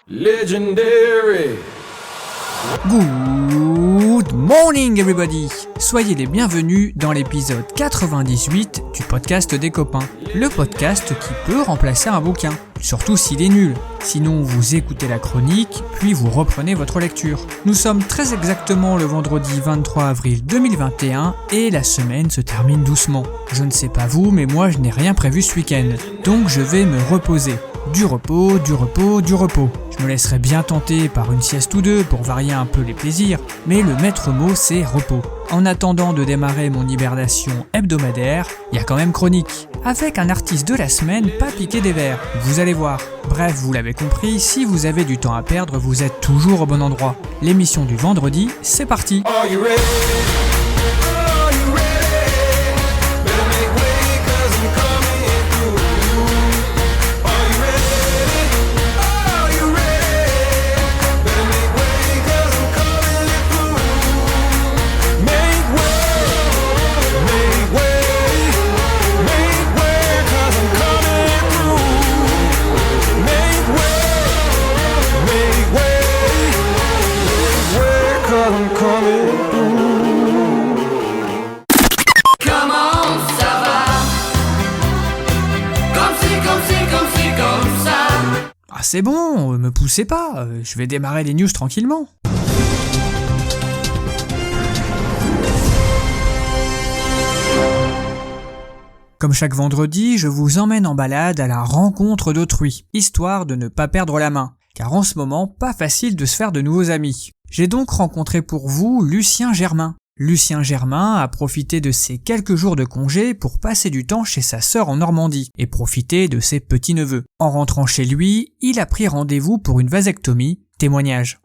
Legendary. Good morning everybody! Soyez les bienvenus dans l'épisode 98 du podcast des copains. Le podcast qui peut remplacer un bouquin, surtout s'il est nul. Sinon vous écoutez la chronique, puis vous reprenez votre lecture. Nous sommes très exactement le vendredi 23 avril 2021 et la semaine se termine doucement. Je ne sais pas vous, mais moi je n'ai rien prévu ce week-end. Donc je vais me reposer. Du repos, du repos, du repos. Je me laisserai bien tenter par une sieste ou deux pour varier un peu les plaisirs, mais le maître mot c'est repos. En attendant de démarrer mon hibernation hebdomadaire, il y a quand même chronique. Avec un artiste de la semaine pas piqué des verres, vous allez voir. Bref, vous l'avez compris, si vous avez du temps à perdre, vous êtes toujours au bon endroit. L'émission du vendredi, c'est parti. Are you ready? Are you ready? Better make way 'cause I'm coming through. Are you ready? Are you ready? Better make way 'cause I'm coming through. Make way, make way, make way 'cause I'm coming through. Make way, make way 'cause I'm coming through. Comment ça va? Comme ça. Ah c'est bon, me poussez pas, je vais démarrer les news tranquillement. Comme chaque vendredi, je vous emmène en balade à la rencontre d'autrui, histoire de ne pas perdre la main, car en ce moment, pas facile de se faire de nouveaux amis. J'ai donc rencontré pour vous Lucien Germain. Lucien Germain a profité de ses quelques jours de congé pour passer du temps chez sa sœur en Normandie et profiter de ses petits-neveux. En rentrant chez lui, il a pris rendez-vous pour une vasectomie. Témoignage.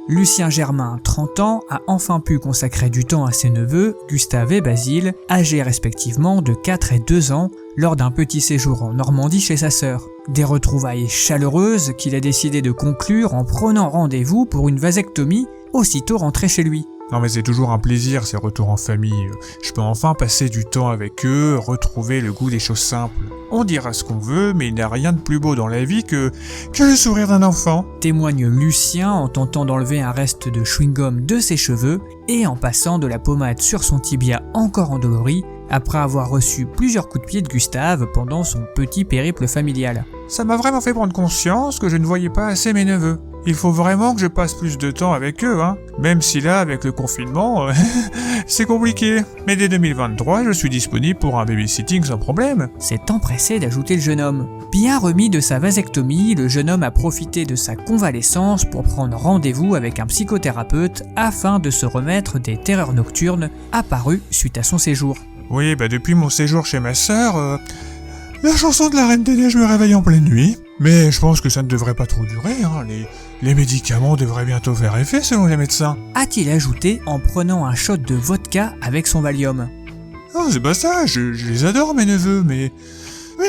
Lucien Germain, 30 ans, a enfin pu consacrer du temps à ses neveux, Gustave et Basile, âgés respectivement de 4 et 2 ans, lors d'un petit séjour en Normandie chez sa sœur. Des retrouvailles chaleureuses qu'il a décidé de conclure en prenant rendez-vous pour une vasectomie, aussitôt rentré chez lui. Non mais c'est toujours un plaisir ces retours en famille. Je peux enfin passer du temps avec eux, retrouver le goût des choses simples. On dira ce qu'on veut, mais il n'y a rien de plus beau dans la vie que le sourire d'un enfant. Témoigne Lucien en tentant d'enlever un reste de chewing-gum de ses cheveux et en passant de la pommade sur son tibia encore endolori, après avoir reçu plusieurs coups de pied de Gustave pendant son petit périple familial. Ça m'a vraiment fait prendre conscience que je ne voyais pas assez mes neveux. Il faut vraiment que je passe plus de temps avec eux, hein. Même si là, avec le confinement, c'est compliqué. Mais dès 2023, je suis disponible pour un babysitting sans problème. S'est empressé d'ajouter le jeune homme. Bien remis de sa vasectomie, le jeune homme a profité de sa convalescence pour prendre rendez-vous avec un psychothérapeute afin de se remettre des terreurs nocturnes apparues suite à son séjour. Oui, depuis mon séjour chez ma sœur, la chanson de la Reine des Neiges me réveille en pleine nuit. Mais je pense que ça ne devrait pas trop durer, hein. Les médicaments devraient bientôt faire effet selon les médecins. A-t-il ajouté en prenant un shot de vodka avec son Valium. Oh, c'est pas ça, je les adore mes neveux, mais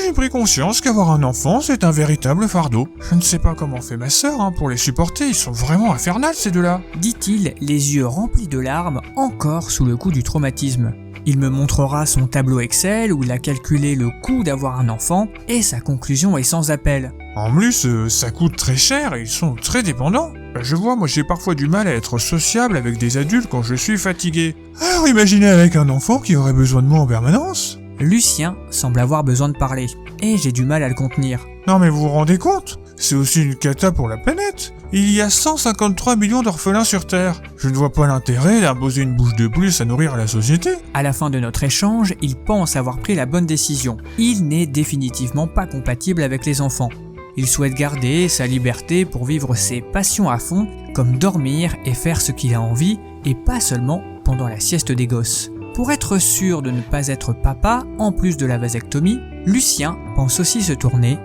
j'ai pris conscience qu'avoir un enfant, c'est un véritable fardeau. Je ne sais pas comment fait ma sœur, hein, pour les supporter, ils sont vraiment infernales ces deux-là. Dit-il, les yeux remplis de larmes, encore sous le coup du traumatisme. Il me montrera son tableau Excel où il a calculé le coût d'avoir un enfant et sa conclusion est sans appel. En plus, ça coûte très cher et ils sont très dépendants. Je vois, moi j'ai parfois du mal à être sociable avec des adultes quand je suis fatigué. Alors imaginez avec un enfant qui aurait besoin de moi en permanence. Lucien semble avoir besoin de parler, et j'ai du mal à le contenir. Non mais vous vous rendez compte ? C'est aussi une cata pour la planète. Il y a 153 millions d'orphelins sur Terre. Je ne vois pas l'intérêt d'imposer une bouche de plus à nourrir la société. À la fin de notre échange, il pense avoir pris la bonne décision. Il n'est définitivement pas compatible avec les enfants. Il souhaite garder sa liberté pour vivre ses passions à fond, comme dormir et faire ce qu'il a envie, et pas seulement pendant la sieste des gosses. Pour être sûr de ne pas être papa, en plus de la vasectomie, Lucien pense aussi se tourner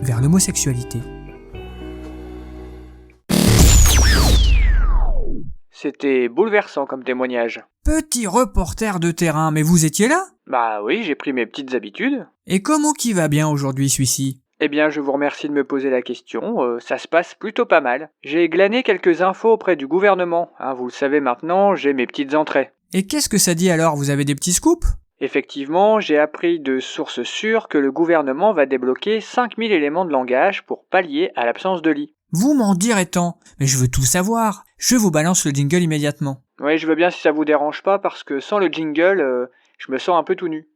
vers l'homosexualité. C'était bouleversant comme témoignage. Petit reporter de terrain, mais vous étiez là ? Bah oui, j'ai pris mes petites habitudes. Et comment qui va bien aujourd'hui celui-ci ? Eh bien, je vous remercie de me poser la question, ça se passe plutôt pas mal. J'ai glané quelques infos auprès du gouvernement, vous le savez maintenant, j'ai mes petites entrées. Et qu'est-ce que ça dit alors? Vous avez des petits scoops? Effectivement, j'ai appris de sources sûres que le gouvernement va débloquer 5000 éléments de langage pour pallier à l'absence de lit. Vous m'en direz tant, mais je veux tout savoir. Je vous balance le jingle immédiatement. Oui, je veux bien si ça vous dérange pas, parce que sans le jingle, je me sens un peu tout nu.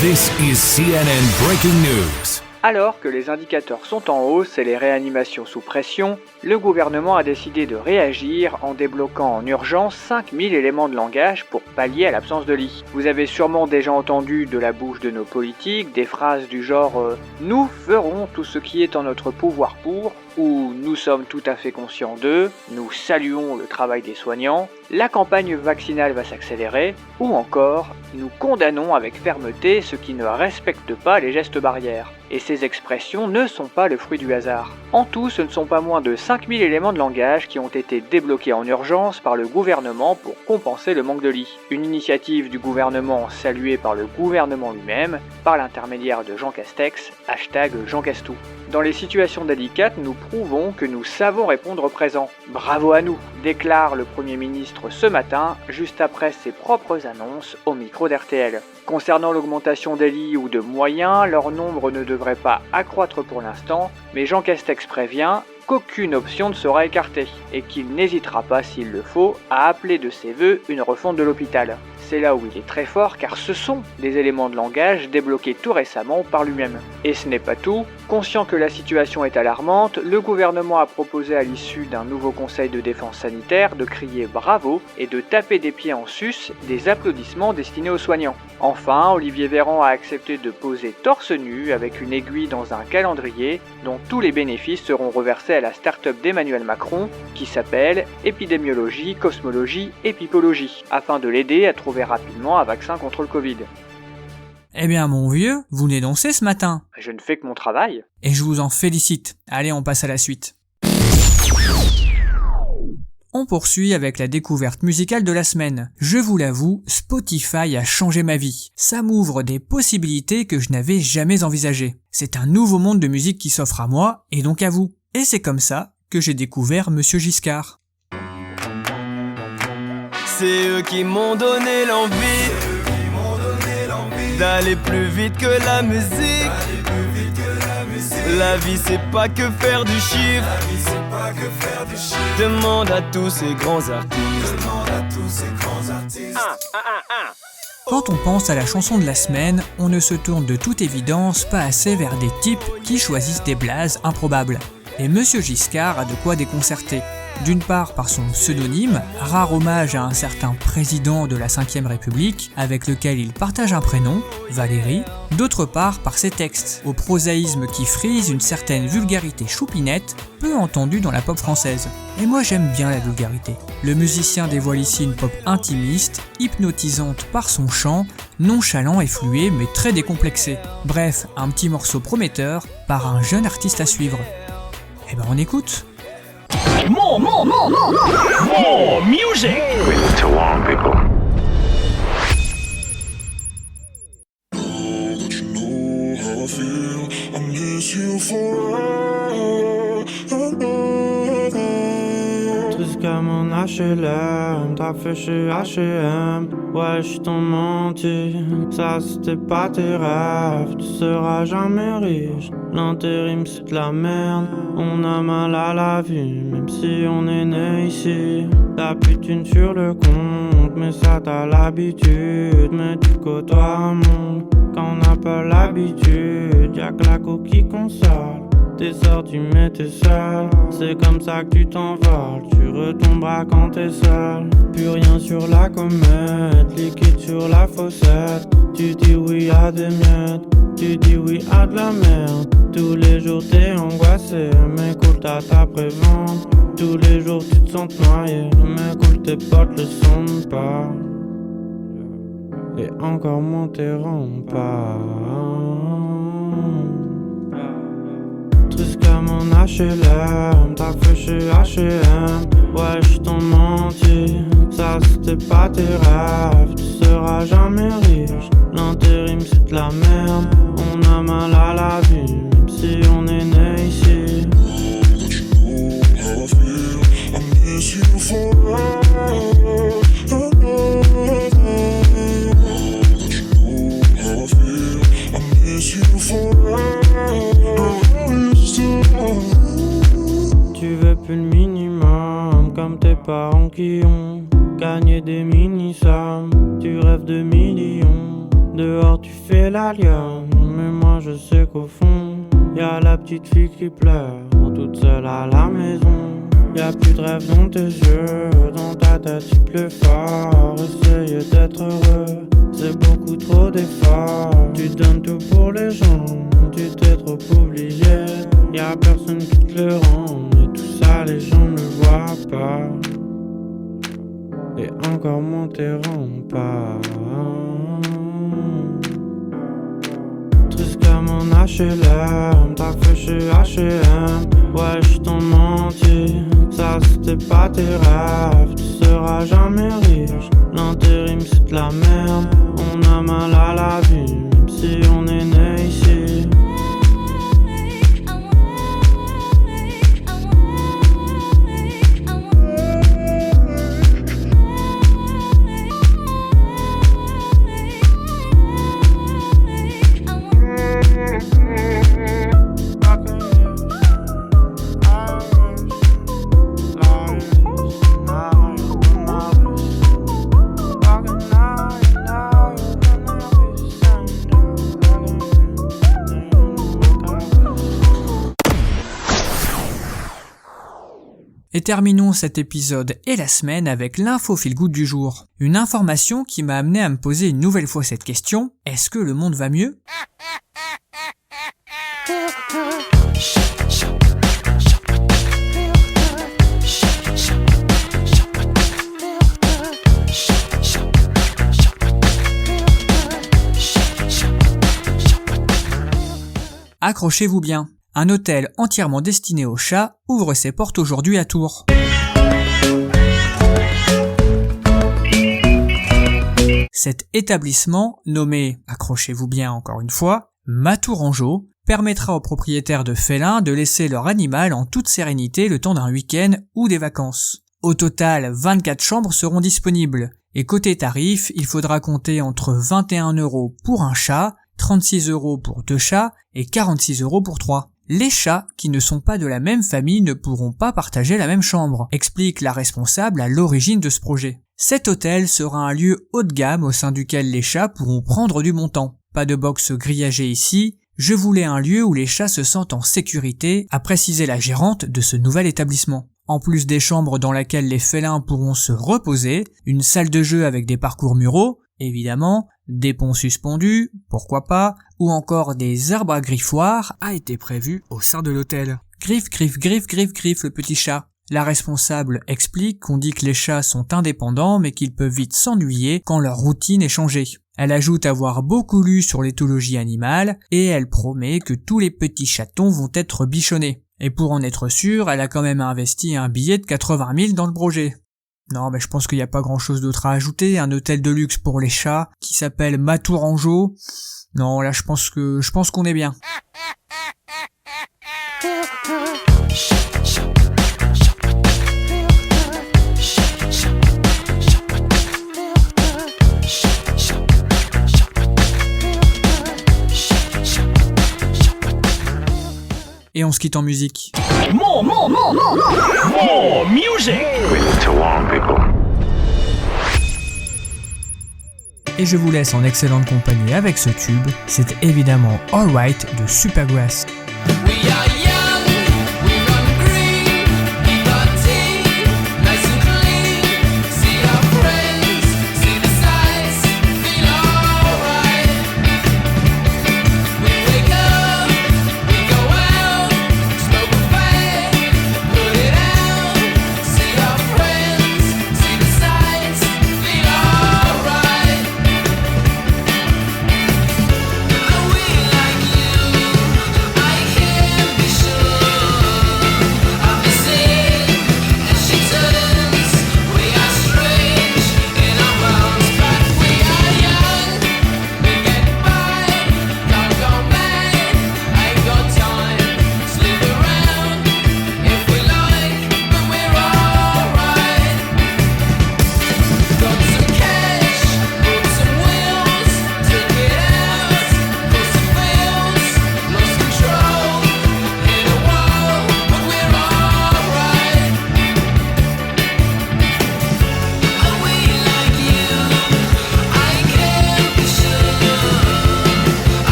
This is CNN Breaking News. Alors que les indicateurs sont en hausse et les réanimations sous pression, le gouvernement a décidé de réagir en débloquant en urgence 5000 éléments de langage pour pallier à l'absence de lit. Vous avez sûrement déjà entendu de la bouche de nos politiques des phrases du genre « Nous ferons tout ce qui est en notre pouvoir pour » ou « Nous sommes tout à fait conscients d'eux »,« Nous saluons le travail des soignants »,« La campagne vaccinale va s'accélérer » ou encore « Nous condamnons avec fermeté ceux qui ne respectent pas les gestes barrières ». Et ces expressions ne sont pas le fruit du hasard. En tout, ce ne sont pas moins de 5000 éléments de langage qui ont été débloqués en urgence par le gouvernement pour compenser le manque de lits. Une initiative du gouvernement saluée par le gouvernement lui-même, par l'intermédiaire de Jean Castex, #JeanCastou. Dans les situations délicates, nous prouvons que nous savons répondre présent. Bravo à nous, déclare le Premier ministre ce matin, juste après ses propres annonces au micro d'RTL. Concernant l'augmentation des lits ou de moyens, leur nombre ne devrait pas accroître pour l'instant, mais Jean Castex prévient qu'aucune option ne sera écartée et qu'il n'hésitera pas, s'il le faut, à appeler de ses vœux une refonte de l'hôpital. C'est là où il est très fort car ce sont des éléments de langage débloqués tout récemment par lui-même. Et ce n'est pas tout, conscient que la situation est alarmante, le gouvernement a proposé à l'issue d'un nouveau conseil de défense sanitaire de crier bravo et de taper des pieds en sus des applaudissements destinés aux soignants. Enfin, Olivier Véran a accepté de poser torse nu avec une aiguille dans un calendrier dont tous les bénéfices seront reversés à la start-up d'Emmanuel Macron qui s'appelle Épidémiologie, Cosmologie, Épipologie, afin de l'aider à trouver rapidement un vaccin contre le Covid. Eh bien mon vieux, vous n'énoncez ce matin. Je ne fais que mon travail. Et je vous en félicite. Allez, on passe à la suite. On poursuit avec la découverte musicale de la semaine. Je vous l'avoue, Spotify a changé ma vie. Ça m'ouvre des possibilités que je n'avais jamais envisagées. C'est un nouveau monde de musique qui s'offre à moi, et donc à vous. Et c'est comme ça que j'ai découvert Monsieur Giscard. C'est eux qui m'ont donné l'envie d'aller plus vite que la musique. La vie c'est pas que faire du chiffre. Demande à tous ces grands artistes. Quand on pense à la chanson de la semaine, on ne se tourne de toute évidence pas assez vers des types qui choisissent des blazes improbables. Et Monsieur Giscard a de quoi déconcerter. D'une part par son pseudonyme, rare hommage à un certain président de la Ve République avec lequel il partage un prénom, Valéry. D'autre part par ses textes, au prosaïsme qui frise une certaine vulgarité choupinette, peu entendue dans la pop française. Et moi j'aime bien la vulgarité. Le musicien dévoile ici une pop intimiste, hypnotisante par son chant, nonchalant et flué mais très décomplexé. Bref, un petit morceau prometteur par un jeune artiste à suivre. Eh ben on écoute. More music. We live too long, people. Jusqu'à mon HLM, t'as fait chez H&M. Ouais, j'suis ton menti, ça c'était pas tes rêves. Tu seras jamais riche, l'intérim c'est de la merde. On a mal à la vie, même si on est né ici. T'as plus de thunes sur le compte, mais ça t'as l'habitude. Mais tu côtoies un monde, quand on n'a pas l'habitude. Y'a que la coquille console. T'es sorti mais t'es seul, c'est comme ça que tu t'envoles. Tu retomberas quand t'es seul. Plus rien sur la comète, liquide sur la fossette. Tu dis oui à des miettes, tu dis oui à de la merde. Tous les jours t'es angoissé, mais cool t'as ta prévente. Tous les jours tu te sens noyé, mais cool tes potes le sont pas. Et encore moins tes remparts. Jusqu'à mon HLM, t'as fait chez H&M. Ouais, j'suis ton menti, ça c'était pas tes rêves. Tu seras jamais riche, l'intérim c'est de la merde. On a mal à la vie, même si on est né ici. comme tes parents qui ont gagné des mini-sommes. Tu rêves de millions, dehors tu fais la lionne. Mais moi je sais qu'au fond, y'a la petite fille qui pleure, toute seule à la maison. Y'a plus de rêve dans tes yeux, dans ta tête il pleut fort. Essayer d'être heureux, c'est beaucoup trop d'efforts. Tu donnes tout pour les gens, tu t'es trop oublié. Y'a personne qui te le rend, et tout ça les gens ne voient pas. Et encore moins tes remparts. Triste comme un HLM, t'as fait chez H&M. Ouais, j'suis t'en menti, ça c'était pas tes rêves. Tu seras jamais riche, l'intérim c'est de la merde. On a mal à la vie, même si on est né ici. Et terminons cet épisode et la semaine avec l'info feel good du jour. Une information qui m'a amené à me poser une nouvelle fois cette question, est-ce que le monde va mieux ? Accrochez-vous bien. Un hôtel entièrement destiné aux chats ouvre ses portes aujourd'hui à Tours. Cet établissement, nommé, accrochez-vous bien encore une fois, Matourangeau, permettra aux propriétaires de félins de laisser leur animal en toute sérénité le temps d'un week-end ou des vacances. Au total, 24 chambres seront disponibles. Et côté tarif, il faudra compter entre 21 € pour un chat, 36 € pour 2 chats et 46 € pour 3. Les chats qui ne sont pas de la même famille ne pourront pas partager la même chambre, explique la responsable à l'origine de ce projet. Cet hôtel sera un lieu haut de gamme au sein duquel les chats pourront prendre du montant. Pas de box grillagée ici, je voulais un lieu où les chats se sentent en sécurité, a précisé la gérante de ce nouvel établissement. En plus des chambres dans lesquelles les félins pourront se reposer, une salle de jeu avec des parcours muraux, évidemment, des ponts suspendus, pourquoi pas, ou encore des arbres à griffoirs a été prévu au sein de l'hôtel. Griffe, griffe, griffe, griffe, griffe le petit chat. La responsable explique qu'on dit que les chats sont indépendants mais qu'ils peuvent vite s'ennuyer quand leur routine est changée. Elle ajoute avoir beaucoup lu sur l'éthologie animale et elle promet que tous les petits chatons vont être bichonnés. Et pour en être sûre, elle a quand même investi un billet de 80 000 dans le projet. Non, mais je pense qu'il n'y a pas grand chose d'autre à ajouter. Un hôtel de luxe pour les chats qui s'appelle Matourangeau. Non, là je pense qu'on est bien. Et on se quitte en musique. More music. Et je vous laisse en excellente compagnie avec ce tube, c'est évidemment Alright de Supergrass. We are young, we run green, we got tea, nice and clean. See our friends, see the sights, feel alright. We wake up, we go out, smoke a fag, put it out. See our friends, see the sights, feel alright. Are we like you? I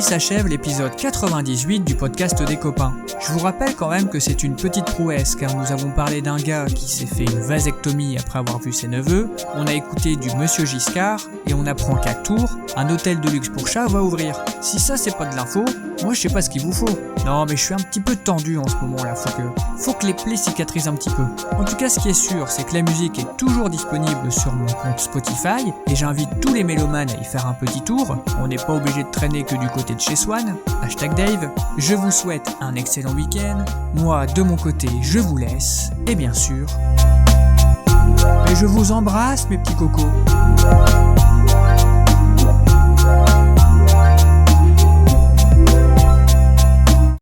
s'achève l'épisode 98 du podcast des copains. Je vous rappelle quand même que c'est une petite prouesse car nous avons parlé d'un gars qui s'est fait une vasectomie après avoir vu ses neveux, on a écouté du Monsieur Giscard et on apprend qu'à Tours, un hôtel de luxe pour chats va ouvrir. Si ça c'est pas de l'info, moi je sais pas ce qu'il vous faut. Non mais je suis un petit peu tendu en ce moment là, faut que les plaies cicatrisent un petit peu. En tout cas ce qui est sûr c'est que la musique est toujours disponible sur mon compte Spotify et j'invite tous les mélomanes à y faire un petit tour. On n'est pas obligé de traîner que du côté de chez Swan. #Dave. Je vous souhaite un excellent week-end. Moi de mon côté je vous laisse et bien sûr, je vous embrasse mes petits cocos.